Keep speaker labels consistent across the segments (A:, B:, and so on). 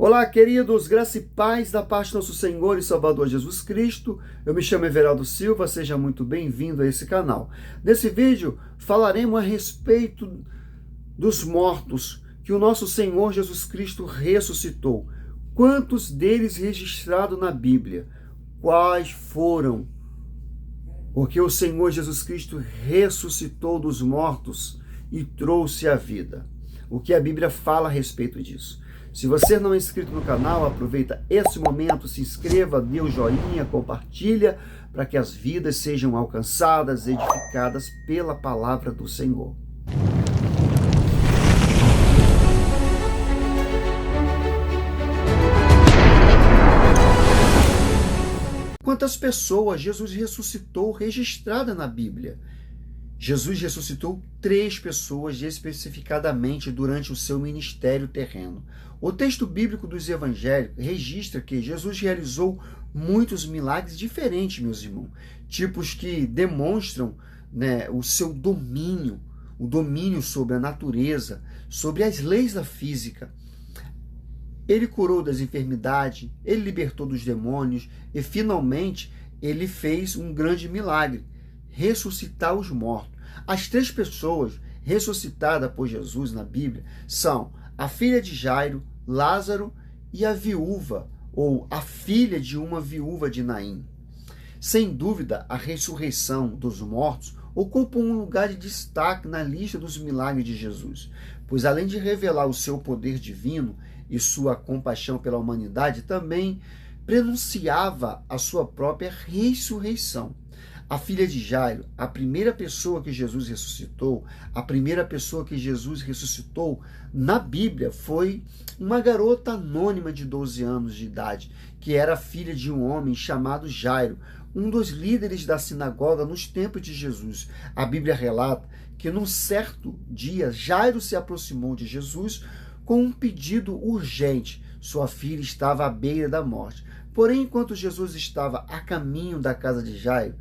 A: Olá, queridos, graça e paz da parte do nosso Senhor e Salvador Jesus Cristo. Eu me chamo Everaldo Silva, seja muito bem-vindo a esse canal. Nesse vídeo, falaremos a respeito dos mortos que o nosso Senhor Jesus Cristo ressuscitou. Quantos deles registrados na Bíblia? Quais foram? Porque o Senhor Jesus Cristo ressuscitou dos mortos e trouxe a vida. O que a Bíblia fala a respeito disso? Se você não é inscrito no canal, aproveita esse momento, se inscreva, dê o joinha, compartilha, para que as vidas sejam alcançadas, edificadas pela palavra do Senhor. Quantas pessoas Jesus ressuscitou registrada na Bíblia? Jesus ressuscitou 3 pessoas especificadamente durante o seu ministério terreno. O texto bíblico dos evangelhos registra que Jesus realizou muitos milagres diferentes, meus irmãos, tipos que demonstram, o seu domínio, o domínio sobre a natureza, sobre as leis da física. Ele curou das enfermidades, ele libertou dos demônios e, finalmente, ele fez um grande milagre: ressuscitar os mortos. As 3 pessoas ressuscitadas por Jesus na Bíblia são a filha de Jairo, Lázaro e a viúva, ou a filha de uma viúva de Naim. Sem dúvida, a ressurreição dos mortos ocupa um lugar de destaque na lista dos milagres de Jesus, pois além de revelar o seu poder divino e sua compaixão pela humanidade, também prenunciava a sua própria ressurreição. A filha de Jairo, a primeira pessoa que Jesus ressuscitou, na Bíblia foi uma garota anônima de 12 anos de idade, que era filha de um homem chamado Jairo, um dos líderes da sinagoga nos tempos de Jesus. A Bíblia relata que num certo dia, Jairo se aproximou de Jesus com um pedido urgente. Sua filha estava à beira da morte. Porém, enquanto Jesus estava a caminho da casa de Jairo,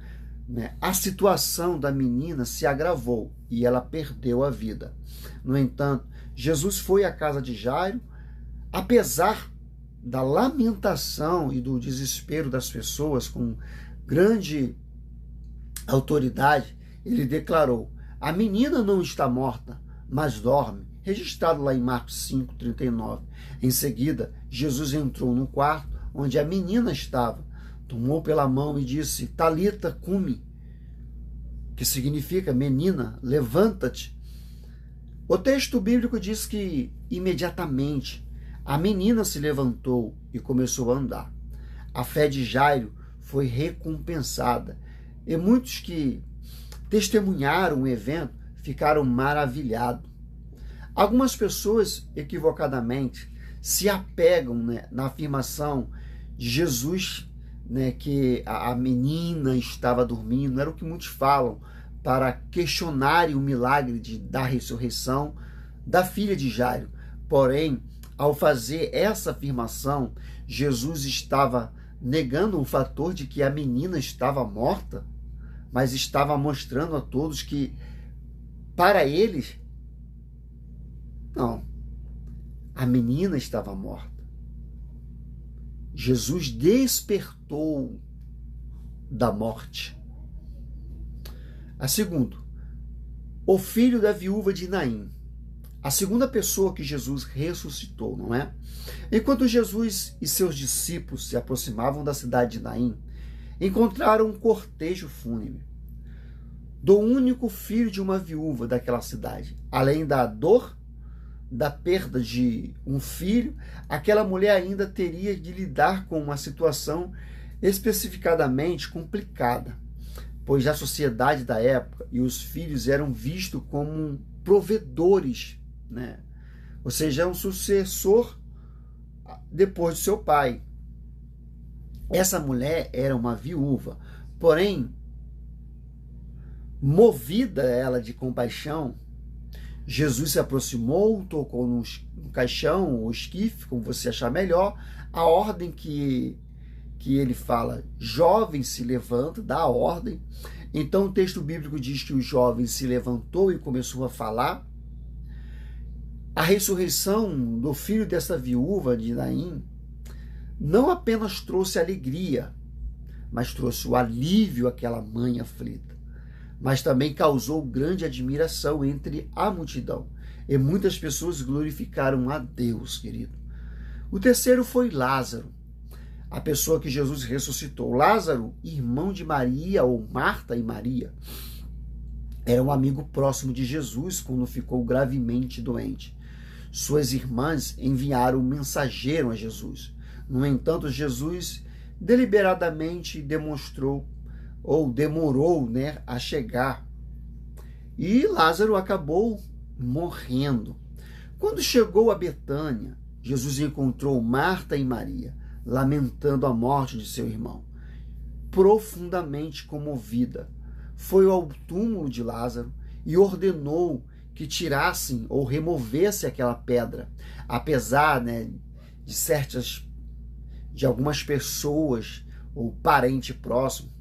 A: a situação da menina se agravou e ela perdeu a vida. No entanto, Jesus foi à casa de Jairo. Apesar da lamentação e do desespero das pessoas, com grande autoridade, ele declarou: a menina não está morta, mas dorme, registrado lá em Marcos 5:39. Em seguida, Jesus entrou no quarto onde a menina estava, tomou pela mão e disse: Talita cumi, que significa: menina, levanta-te. O texto bíblico diz que imediatamente a menina se levantou e começou a andar. A fé de Jairo foi recompensada e muitos que testemunharam o evento ficaram maravilhados. Algumas pessoas equivocadamente se apegam na afirmação de Jesus, que a menina estava dormindo. Era o que muitos falam para questionarem o milagre da ressurreição da filha de Jairo. Porém, ao fazer essa afirmação, Jesus estava negando o fator de que a menina estava morta, mas estava mostrando a todos que, para eles, não, a menina estava morta. Jesus despertou da morte. A segunda, o filho da viúva de Naim. A segunda pessoa que Jesus ressuscitou, não é? Enquanto Jesus e seus discípulos se aproximavam da cidade de Naim, encontraram um cortejo fúnebre do único filho de uma viúva daquela cidade. Além da dor da perda de um filho, aquela mulher ainda teria de lidar com uma situação especificadamente complicada, pois a sociedade da época e os filhos eram vistos como provedores, ou seja, um sucessor depois do seu pai. Essa mulher era uma viúva, porém, movida ela de compaixão, Jesus se aproximou, tocou no caixão, ou esquife, como você achar melhor. A ordem que ele fala: jovem, se levanta, dá a ordem. Então o texto bíblico diz que o jovem se levantou e começou a falar. A ressurreição do filho dessa viúva de Naim não apenas trouxe alegria, mas trouxe o alívio àquela mãe aflita, mas também causou grande admiração entre a multidão. E muitas pessoas glorificaram a Deus, querido. O terceiro foi Lázaro, a pessoa que Jesus ressuscitou. Lázaro, irmão de Maria, ou Marta e Maria, era um amigo próximo de Jesus quando ficou gravemente doente. Suas irmãs enviaram um mensageiro a Jesus. No entanto, Jesus deliberadamente demonstrou ou demorou, a chegar. E Lázaro acabou morrendo. Quando chegou a Betânia, Jesus encontrou Marta e Maria lamentando a morte de seu irmão. Profundamente comovida, foi ao túmulo de Lázaro e ordenou que tirassem ou removessem aquela pedra. Apesar de algumas pessoas ou parente próximo,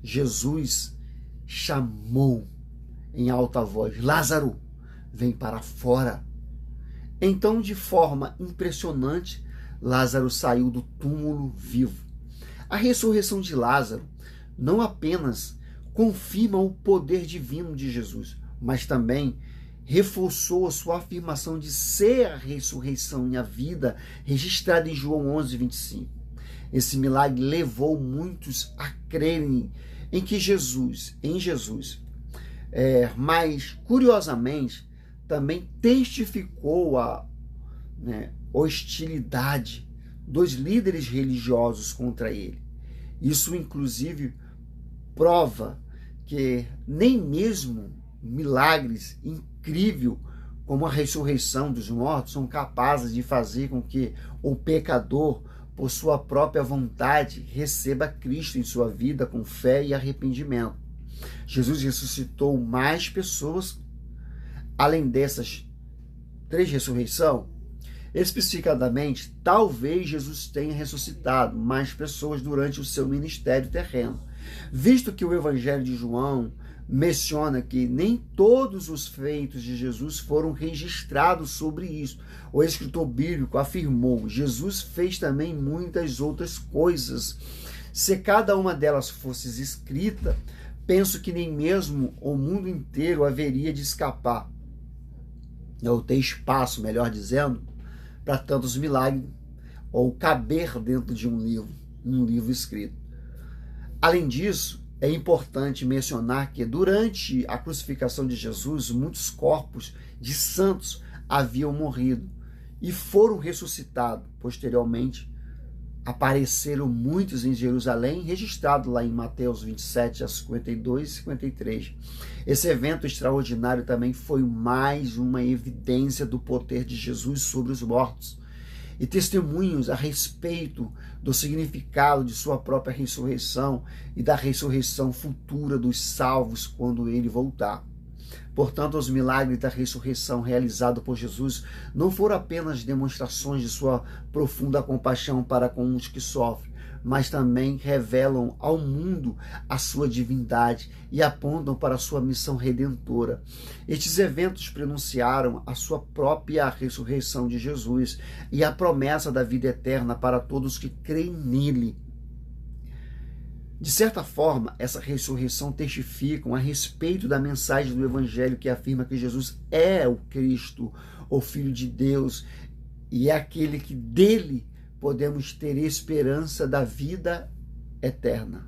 A: Jesus chamou em alta voz: Lázaro, vem para fora. Então, de forma impressionante, Lázaro saiu do túmulo vivo. A ressurreição de Lázaro não apenas confirma o poder divino de Jesus, mas também reforçou a sua afirmação de ser a ressurreição e a vida registrada em João 11:25. Esse milagre levou muitos a crerem em Jesus. Mas, curiosamente, também testificou a hostilidade dos líderes religiosos contra ele. Isso, inclusive, prova que nem mesmo milagres incríveis como a ressurreição dos mortos são capazes de fazer com que o pecador, por sua própria vontade, receba Cristo em sua vida com fé e arrependimento. Jesus ressuscitou mais pessoas, além dessas 3 ressurreições. Especificadamente, talvez Jesus tenha ressuscitado mais pessoas durante o seu ministério terreno, visto que o Evangelho de João menciona que nem todos os feitos de Jesus foram registrados sobre isso. O escritor bíblico afirmou: Jesus fez também muitas outras coisas. Se cada uma delas fosse escrita, penso que nem mesmo o mundo inteiro haveria de escapar, ou ter espaço, melhor dizendo, para tantos milagres, ou caber dentro de um livro escrito. Além disso, é importante mencionar que durante a crucificação de Jesus, muitos corpos de santos haviam morrido e foram ressuscitados. Posteriormente, apareceram muitos em Jerusalém, registrado lá em Mateus 27, 52 e 53. Esse evento extraordinário também foi mais uma evidência do poder de Jesus sobre os mortos e testemunhos a respeito do significado de sua própria ressurreição e da ressurreição futura dos salvos quando ele voltar. Portanto, os milagres da ressurreição realizados por Jesus não foram apenas demonstrações de sua profunda compaixão para com os que sofrem, mas também revelam ao mundo a sua divindade e apontam para a sua missão redentora. Estes eventos prenunciaram a sua própria ressurreição de Jesus e a promessa da vida eterna para todos que creem nele. De certa forma, essa ressurreição testifica a respeito da mensagem do Evangelho que afirma que Jesus é o Cristo, o Filho de Deus, e é aquele que dele podemos ter esperança da vida eterna.